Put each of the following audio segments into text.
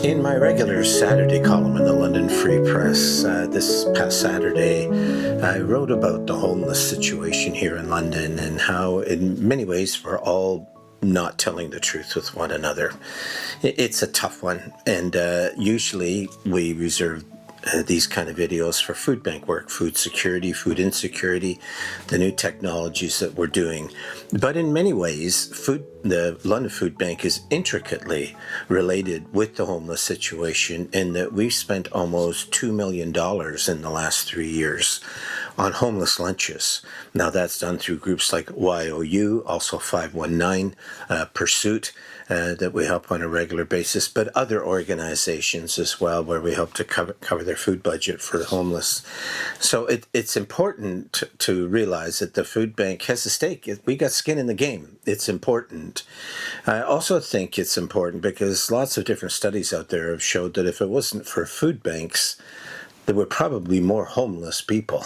In my regular Saturday column in the London Free Press, this past Saturday, I wrote about the homeless situation here in London and how, in many ways, we're all not telling the truth with one another. It's a tough one, and usually we reserve these kind of videos for food bank work, food security, food insecurity, the new technologies that we're doing. But in many ways, the London Food Bank is intricately related with the homeless situation in that we've spent almost $2 million in the last 3 years on homeless lunches. Now that's done through groups like YOU, also 519 Pursuit, that we help on a regular basis, but other organizations as well where we help to cover their food budget for the homeless. So it's important to realize that the food bank has a stake. We got skin in the game. It's important. I also think it's important because lots of different studies out there have showed that if it wasn't for food banks, there were probably more homeless people.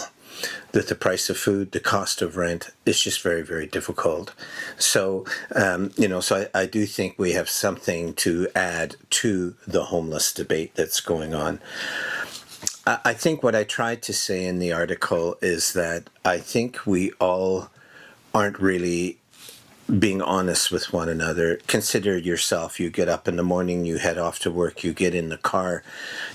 That the price of food, the cost of rent, is just very, very difficult. So, I do think we have something to add to the homeless debate that's going on. I think what I tried to say in the article is that I think we all aren't really being honest with one another. Consider yourself. You get up in the morning, you head off to work, you get in the car,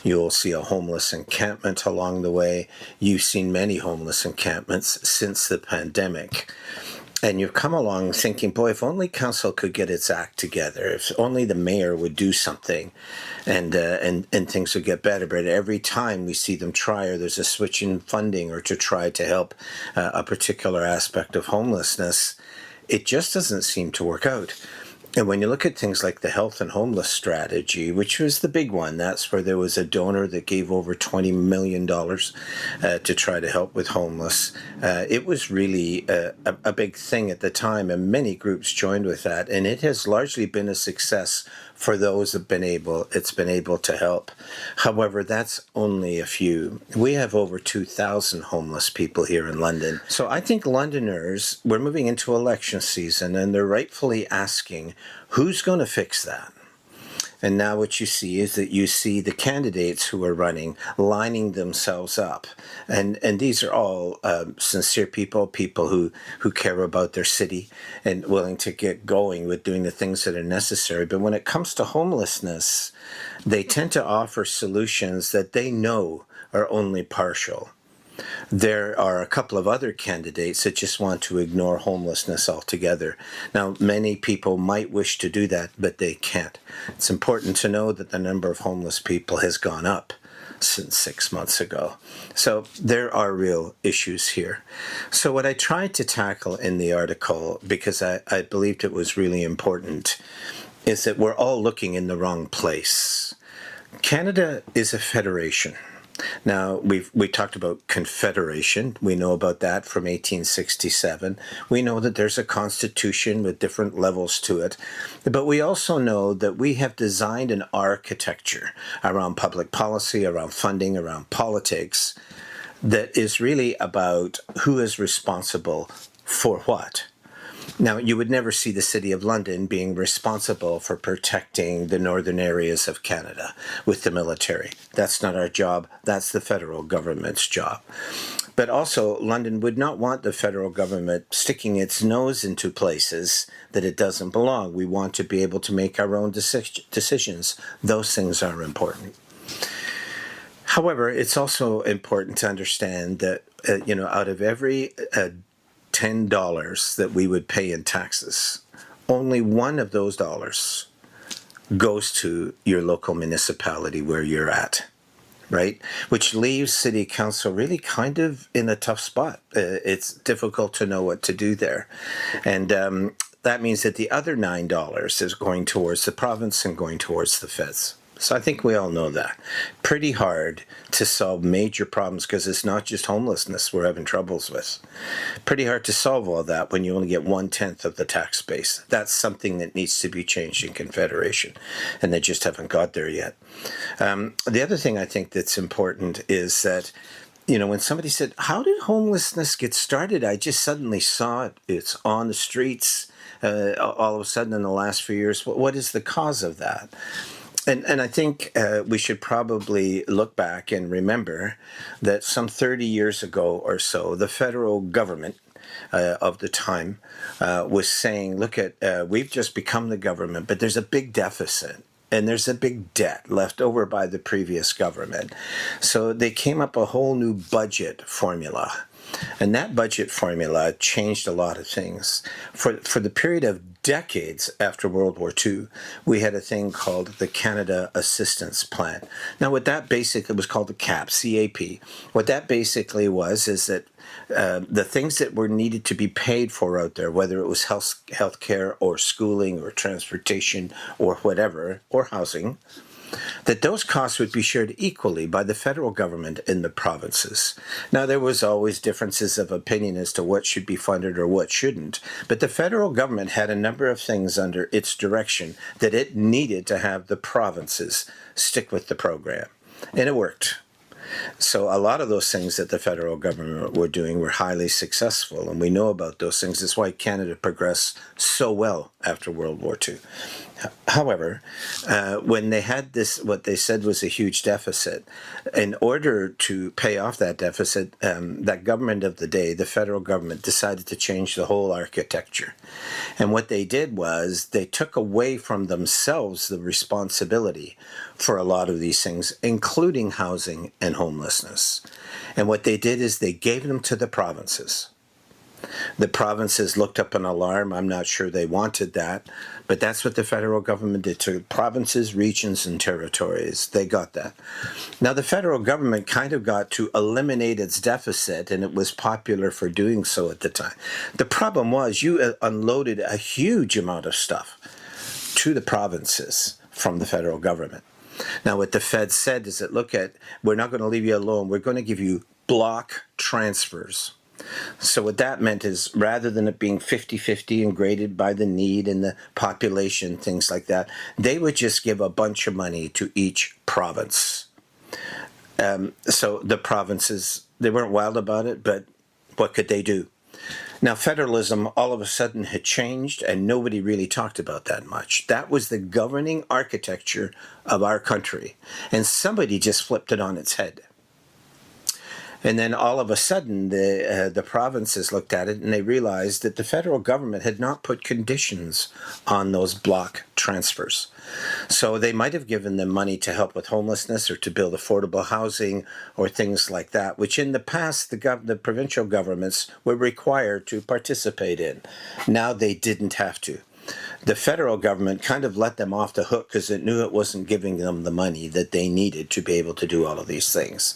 you'll see a homeless encampment along the way. You've seen many homeless encampments since the pandemic. And you've come along thinking, boy, if only council could get its act together, if only the mayor would do something and things would get better. But every time we see them try, or there's a switch in funding or to try to help a particular aspect of homelessness, it just doesn't seem to work out. And when you look at things like the health and homeless strategy, which was the big one, that's where there was a donor that gave over $20 million to try to help with homeless. It was really a big thing at the time, and many groups joined with that. And it has largely been a success for those that it's been able to help. However, that's only a few. We have over 2,000 homeless people here in London. So I think Londoners, we're moving into election season, and they're rightfully asking, who's going to fix that? And now what you see is that you see the candidates who are running lining themselves up. And these are all sincere people who care about their city and willing to get going with doing the things that are necessary. But when it comes to homelessness, they tend to offer solutions that they know are only partial. There are a couple of other candidates that just want to ignore homelessness altogether. Now, many people might wish to do that, but they can't. It's important to know that the number of homeless people has gone up since 6 months ago. So there are real issues here. So what I tried to tackle in the article, because I believed it was really important, is that we're all looking in the wrong place. Canada is a federation. Now, we talked about confederation. We know about that from 1867. We know that there's a constitution with different levels to it. But we also know that we have designed an architecture around public policy, around funding, around politics, that is really about who is responsible for what. Now, you would never see the City of London being responsible for protecting the northern areas of Canada with the military. That's not our job. That's the federal government's job. But also, London would not want the federal government sticking its nose into places that it doesn't belong. We want to be able to make our own decisions. Those things are important. However, it's also important to understand that, out of every $10 that we would pay in taxes, only one of those dollars goes to your local municipality where you're at, right? Which leaves City Council really kind of in a tough spot. It's difficult to know what to do there. And that means that the other $9 is going towards the province and going towards the feds. So I think we all know that. Pretty hard to solve major problems because it's not just homelessness we're having troubles with. Pretty hard to solve all that when you only get 1/10 of the tax base. That's something that needs to be changed in Confederation, and they just haven't got there yet. The other thing I think that's important is that, when somebody said, how did homelessness get started? I just suddenly saw it. It's on the streets all of a sudden in the last few years. What is the cause of that? And I think we should probably look back and remember that some 30 years ago or so, the federal government of the time was saying, look we've just become the government, but there's a big deficit. And there's a big debt left over by the previous government. So they came up a whole new budget formula. And that budget formula changed a lot of things. For the period of decades after World War II, we had a thing called the Canada Assistance Plan. Now, what that basically was called the CAP, C-A-P. What that basically was is that the things that were needed to be paid for out there, whether it was health care or schooling or transportation or whatever, or housing, that those costs would be shared equally by the federal government and the provinces. Now, there was always differences of opinion as to what should be funded or what shouldn't, but the federal government had a number of things under its direction that it needed to have the provinces stick with the program. And it worked. So a lot of those things that the federal government were doing were highly successful, and we know about those things. That's why Canada progressed so well after World War II. However, when they had this, what they said was a huge deficit, in order to pay off that deficit, that government of the day, the federal government, decided to change the whole architecture. And what they did was they took away from themselves the responsibility for a lot of these things, including housing and homelessness. And what they did is they gave them to the provinces. The provinces looked up an alarm. I'm not sure they wanted that, but that's what the federal government did to provinces, regions, and territories. They got that. Now, the federal government kind of got to eliminate its deficit, and it was popular for doing so at the time. The problem was you unloaded a huge amount of stuff to the provinces from the federal government. Now, what the Fed said is that, we're not going to leave you alone. We're going to give you block transfers. So what that meant is rather than it being 50-50 and graded by the need and the population, things like that, they would just give a bunch of money to each province. So the provinces, they weren't wild about it, but what could they do? Now, federalism all of a sudden had changed, and nobody really talked about that much. That was the governing architecture of our country, and somebody just flipped it on its head. And then all of a sudden, the provinces looked at it and they realized that the federal government had not put conditions on those block transfers. So they might have given them money to help with homelessness or to build affordable housing or things like that, which in the past the provincial governments were required to participate in. Now they didn't have to. The federal government kind of let them off the hook because it knew it wasn't giving them the money that they needed to be able to do all of these things.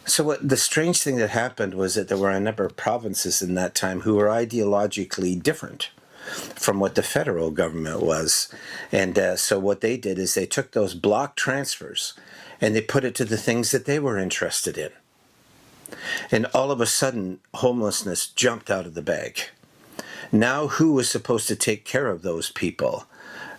So the strange thing that happened was that there were a number of provinces in that time who were ideologically different from what the federal government was. And so what they did is they took those block transfers and they put it to the things that they were interested in. And all of a sudden, homelessness jumped out of the bag. Now, who was supposed to take care of those people?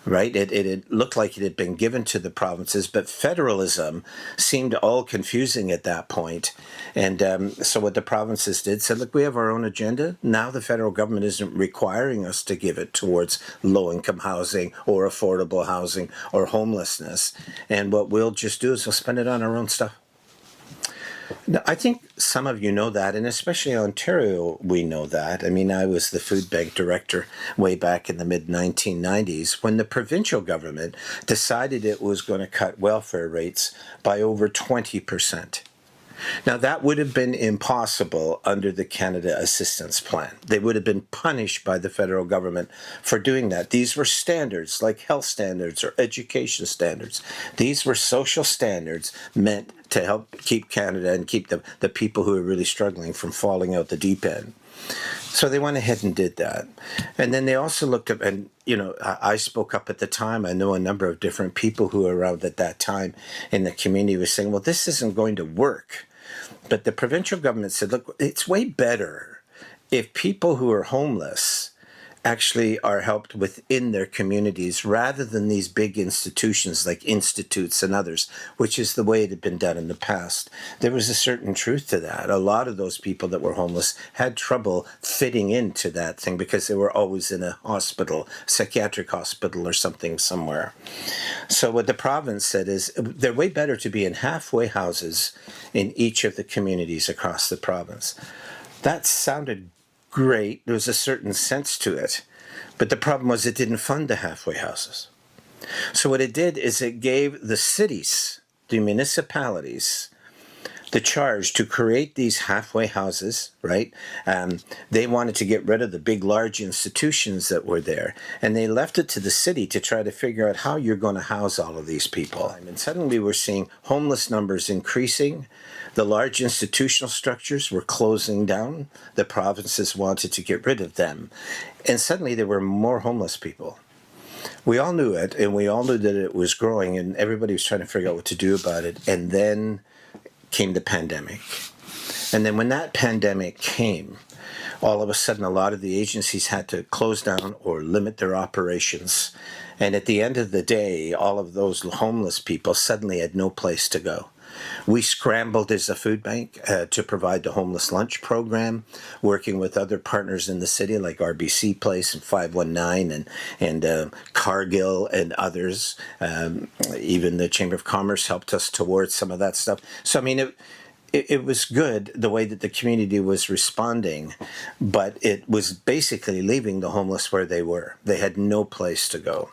Right? It looked like it had been given to the provinces, but federalism seemed all confusing at that point. And so what the provinces did said, look, we have our own agenda. Now the federal government isn't requiring us to give it towards low-income housing or affordable housing or homelessness. And what we'll just do is we'll spend it on our own stuff. Now, I think some of you know that, and especially in Ontario, we know that. I mean, I was the food bank director way back in the mid-1990s when the provincial government decided it was going to cut welfare rates by over 20%. Now, that would have been impossible under the Canada Assistance Plan. They would have been punished by the federal government for doing that. These were standards like health standards or education standards. These were social standards meant to help keep Canada and keep the people who are really struggling from falling out the deep end. So they went ahead and did that. And then they also looked up, and, I spoke up at the time. I know a number of different people who were around at that time in the community were saying, well, this isn't going to work. But the provincial government said, look, it's way better if people who are homeless actually are helped within their communities rather than these big institutions like institutes and others, which is the way it had been done in the past. There was a certain truth to that. A lot of those people that were homeless had trouble fitting into that thing because they were always in a hospital, psychiatric hospital or something somewhere. So what the province said is they're way better to be in halfway houses in each of the communities across the province. That sounded great. There was a certain sense to it. But the problem was it didn't fund the halfway houses. So what it did is it gave the cities, the municipalities, the charge to create these halfway houses, right? They wanted to get rid of the big, large institutions that were there. And they left it to the city to try to figure out how you're going to house all of these people. And suddenly we're seeing homeless numbers increasing. The large institutional structures were closing down. The provinces wanted to get rid of them. And suddenly there were more homeless people. We all knew it, and we all knew that it was growing, and everybody was trying to figure out what to do about it. And then came the pandemic. And then when that pandemic came, all of a sudden a lot of the agencies had to close down or limit their operations. And at the end of the day, all of those homeless people suddenly had no place to go. We scrambled as a food bank to provide the homeless lunch program, working with other partners in the city like RBC Place and 519 and Cargill and others. Even the Chamber of Commerce helped us towards some of that stuff. So, I mean, it was good the way that the community was responding, but it was basically leaving the homeless where they were. They had no place to go.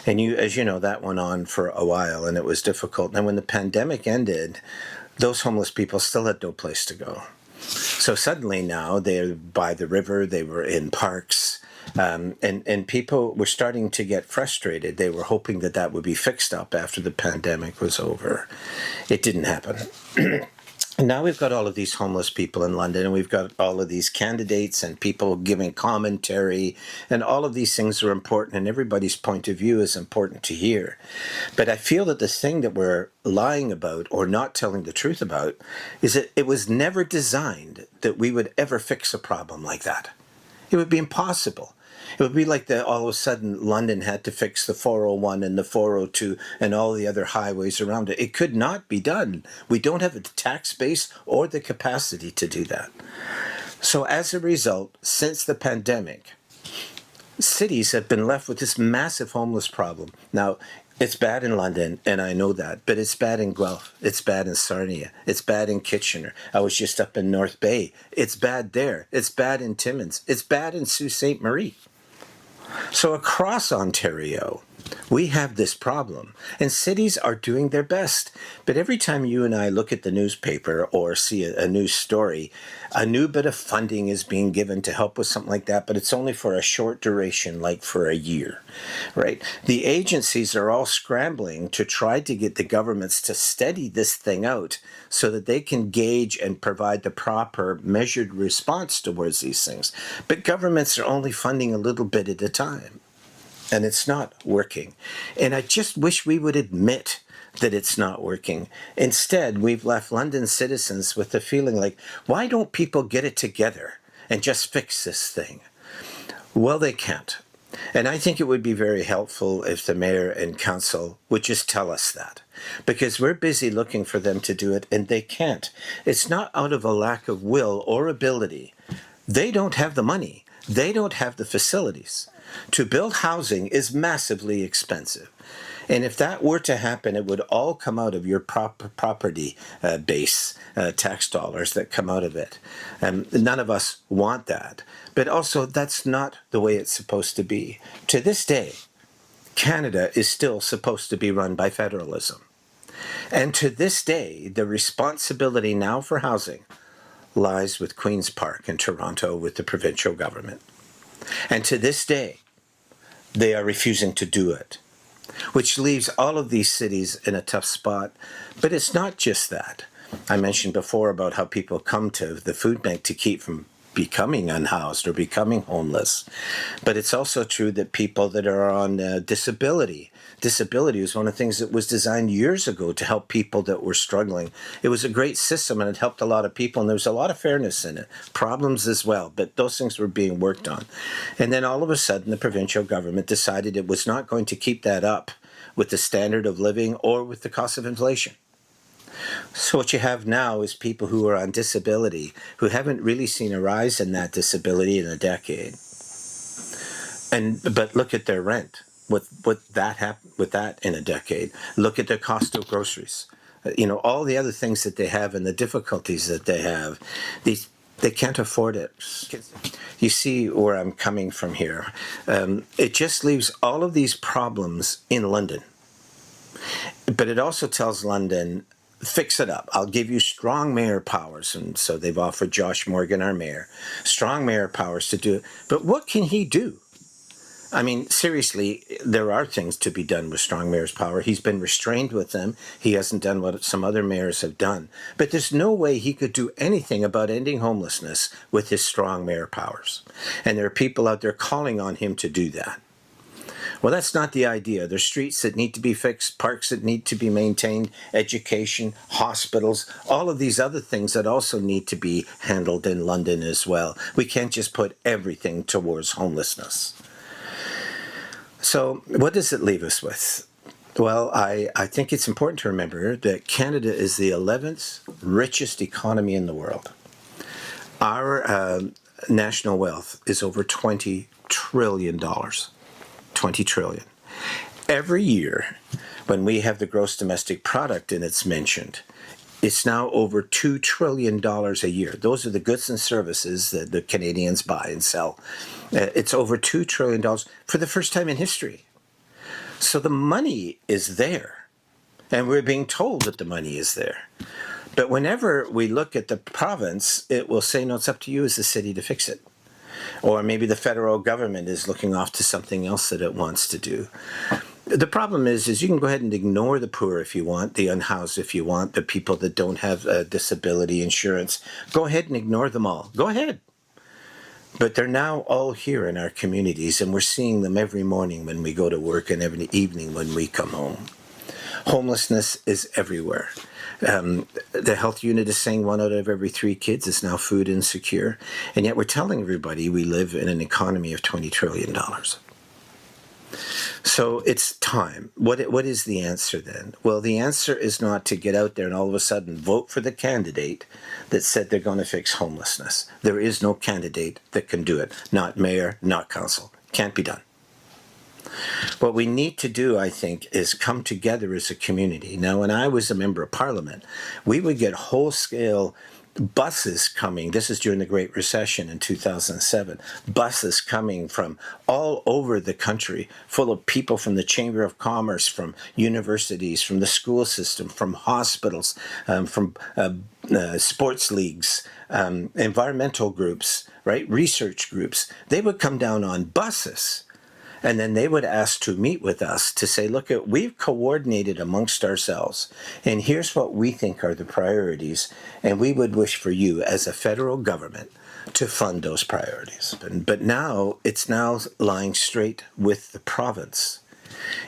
And as you know, that went on for a while and it was difficult. And when the pandemic ended, those homeless people still had no place to go. So suddenly now they're by the river, they were in parks, and people were starting to get frustrated. They were hoping that that would be fixed up after the pandemic was over. It didn't happen. And now we've got all of these homeless people in London, and we've got all of these candidates and people giving commentary, and all of these things are important, and everybody's point of view is important to hear. But I feel that the thing that we're lying about or not telling the truth about is that it was never designed that we would ever fix a problem like that. It would be impossible. It would be like all of a sudden London had to fix the 401 and the 402 and all the other highways around it. It could not be done. We don't have the tax base or the capacity to do that. So as a result, since the pandemic, cities have been left with this massive homeless problem. Now, it's bad in London, and I know that, but it's bad in Guelph. It's bad in Sarnia. It's bad in Kitchener. I was just up in North Bay. It's bad there. It's bad in Timmins. It's bad in Sault Ste. Marie. So across Ontario, we have this problem, and cities are doing their best. But every time you and I look at the newspaper or see a news story, a new bit of funding is being given to help with something like that, but it's only for a short duration, like for a year, right? The agencies are all scrambling to try to get the governments to steady this thing out so that they can gauge and provide the proper measured response towards these things. But governments are only funding a little bit at a time. And it's not working. And I just wish we would admit that it's not working. Instead, we've left London citizens with the feeling like, why don't people get it together and just fix this thing? Well, they can't. And I think it would be very helpful if the mayor and council would just tell us that, because we're busy looking for them to do it and they can't. It's not out of a lack of will or ability. They don't have the money. They don't have the facilities. To build housing is massively expensive. And if that were to happen, it would all come out of your property base tax dollars that come out of it. None of us want that. But also, that's not the way it's supposed to be. To this day, Canada is still supposed to be run by federalism. And to this day, the responsibility now for housing lies with Queen's Park in Toronto with the provincial government. And to this day, they are refusing to do it, which leaves all of these cities in a tough spot. But it's not just that. I mentioned before about how people come to the food bank to keep from becoming unhoused or becoming homeless. But it's also true that people that are on disability, disability was one of the things that was designed years ago to help people that were struggling. It was a great system, and it helped a lot of people, and there was a lot of fairness in it. Problems as well, but those things were being worked on. And then all of a sudden, the provincial government decided it was not going to keep that up with the standard of living or with the cost of inflation. So what you have now is people who are on disability who haven't really seen a rise in that disability in a decade. But look at their rent. What that happened with that in a decade. Look at the cost of groceries. All the other things that they have and the difficulties that they have. They can't afford it. You see where I'm coming from here. It just leaves all of these problems in London. But it also tells London, fix it up. I'll give you strong mayor powers. And so they've offered Josh Morgan, our mayor, strong mayor powers to do it. But what can he do? I mean, seriously, there are things to be done with strong mayor's power. He's been restrained with them. He hasn't done what some other mayors have done. But there's no way he could do anything about ending homelessness with his strong mayor powers. And there are people out there calling on him to do that. Well, that's not the idea. There's streets that need to be fixed, parks that need to be maintained, education, hospitals, all of these other things that also need to be handled in London as well. We can't just put everything towards homelessness. So what does it leave us with? Well, I think it's important to remember that Canada is the 11th richest economy in the world. Our national wealth is over $20 trillion. 20 trillion. Every year, when we have the gross domestic product and it's mentioned, it's now over $2 trillion a year. Those are the goods and services that the Canadians buy and sell. It's over $2 trillion for the first time in history. So the money is there, and we're being told that the money is there. But whenever we look at the province, it will say, no, it's up to you as the city to fix it. Or maybe the federal government is looking off to something else that it wants to do. The problem is you can go ahead and ignore the poor if you want, the unhoused if you want, the people that don't have disability insurance. Go ahead and ignore them all. Go ahead. But they're now all here in our communities, and we're seeing them every morning when we go to work and every evening when we come home. Homelessness is everywhere. The health unit is saying 1 out of every 3 kids is now food insecure, and yet we're telling everybody we live in an economy of $20 trillion. So it's time. What is the answer then? Well, the answer is not to get out there and all of a sudden vote for the candidate that said they're going to fix homelessness. There is no candidate that can do it. Not mayor, not council. Can't be done. What we need to do, I think, is come together as a community. Now, when I was a member of parliament, we would get whole-scale buses coming. This is during the Great Recession in 2007. Buses coming from all over the country, full of people from the Chamber of Commerce, from universities, from the school system, from hospitals, from sports leagues, environmental groups, right? Research groups. They would come down on buses. And then they would ask to meet with us to say, look, we've coordinated amongst ourselves, and here's what we think are the priorities, and we would wish for you as a federal government to fund those priorities. But now, it's now lying straight with the province.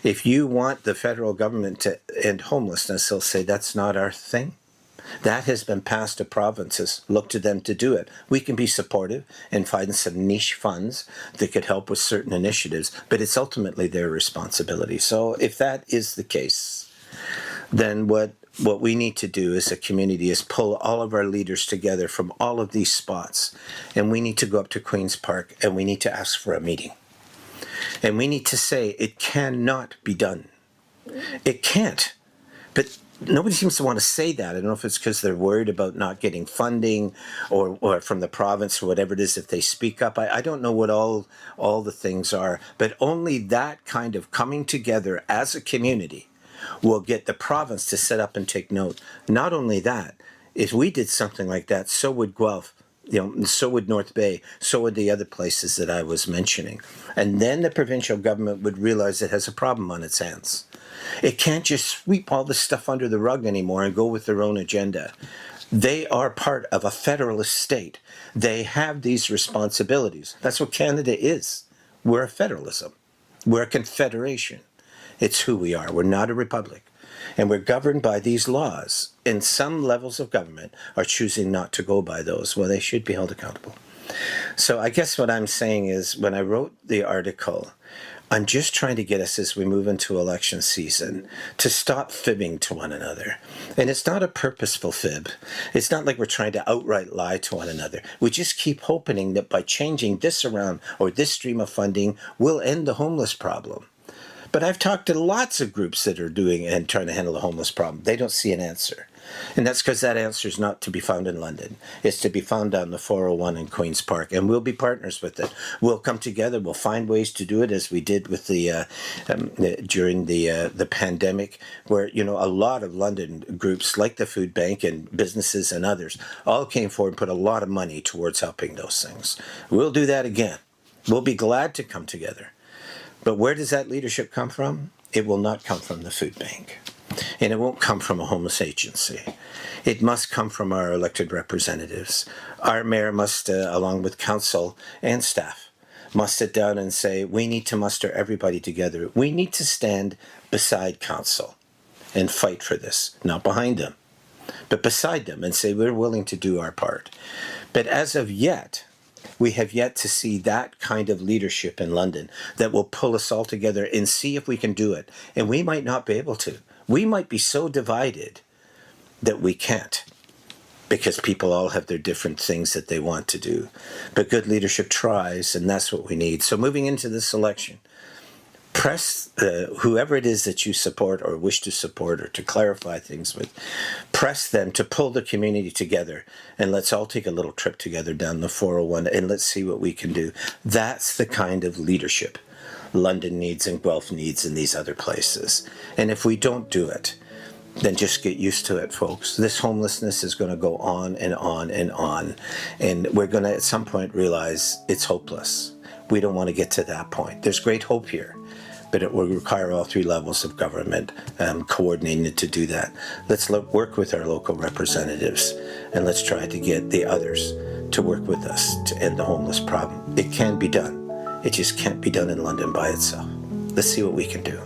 If you want the federal government to end homelessness, they'll say that's not our thing. That has been passed to provinces. Look to them to do it. We can be supportive and find some niche funds that could help with certain initiatives, but it's ultimately their responsibility. So if that is the case, then what we need to do as a community is pull all of our leaders together from all of these spots, and we need to go up to Queen's Park and we need to ask for a meeting. And we need to say it cannot be done. It can't. But nobody seems to want to say that. I don't know if it's because they're worried about not getting funding or from the province or whatever it is if they speak up. I don't know what all the things are, but only that kind of coming together as a community will get the province to set up and take note. Not only that, if we did something like that, so would Guelph. So would North Bay, so would the other places that I was mentioning. And then the provincial government would realize it has a problem on its hands. It can't just sweep all this stuff under the rug anymore and go with their own agenda. They are part of a federalist state. They have these responsibilities. That's what Canada is. We're a federalism. We're a confederation. It's who we are. We're not a republic. And we're governed by these laws. And some levels of government are choosing not to go by those. Well, they should be held accountable. So I guess what I'm saying is, when I wrote the article, I'm just trying to get us, as we move into election season, to stop fibbing to one another. And it's not a purposeful fib. It's not like we're trying to outright lie to one another. We just keep hoping that by changing this around or this stream of funding, we'll end the homeless problem. But I've talked to lots of groups that are doing and trying to handle the homeless problem. They don't see an answer. And that's because that answer is not to be found in London. It's to be found down the 401 in Queen's Park. And we'll be partners with it. We'll come together. We'll find ways to do it, as we did with during the pandemic, where, a lot of London groups like the Food Bank and businesses and others all came forward and put a lot of money towards helping those things. We'll do that again. We'll be glad to come together. But where does that leadership come from? It will not come from the Food Bank. And it won't come from a homeless agency. It must come from our elected representatives. Our mayor must, along with council and staff, must sit down and say, we need to muster everybody together. We need to stand beside council and fight for this. Not behind them, but beside them, and say we're willing to do our part. But as of yet, we have yet to see that kind of leadership in London that will pull us all together and see if we can do it. And we might not be able to. We might be so divided that we can't, because people all have their different things that they want to do. But good leadership tries, and that's what we need. So moving into this election, press whoever it is that you support or wish to support or to clarify things with, press them to pull the community together, and let's all take a little trip together down the 401 and let's see what we can do. That's the kind of leadership London needs and Guelph needs in these other places. And if we don't do it, then just get used to it, folks. This homelessness is going to go on and on and on. And we're going to at some point realize it's hopeless. We don't want to get to that point. There's great hope here, but it will require all three levels of government coordinated to do that. Let's work with our local representatives, and let's try to get the others to work with us to end the homeless problem. It can be done. It just can't be done in London by itself. Let's see what we can do.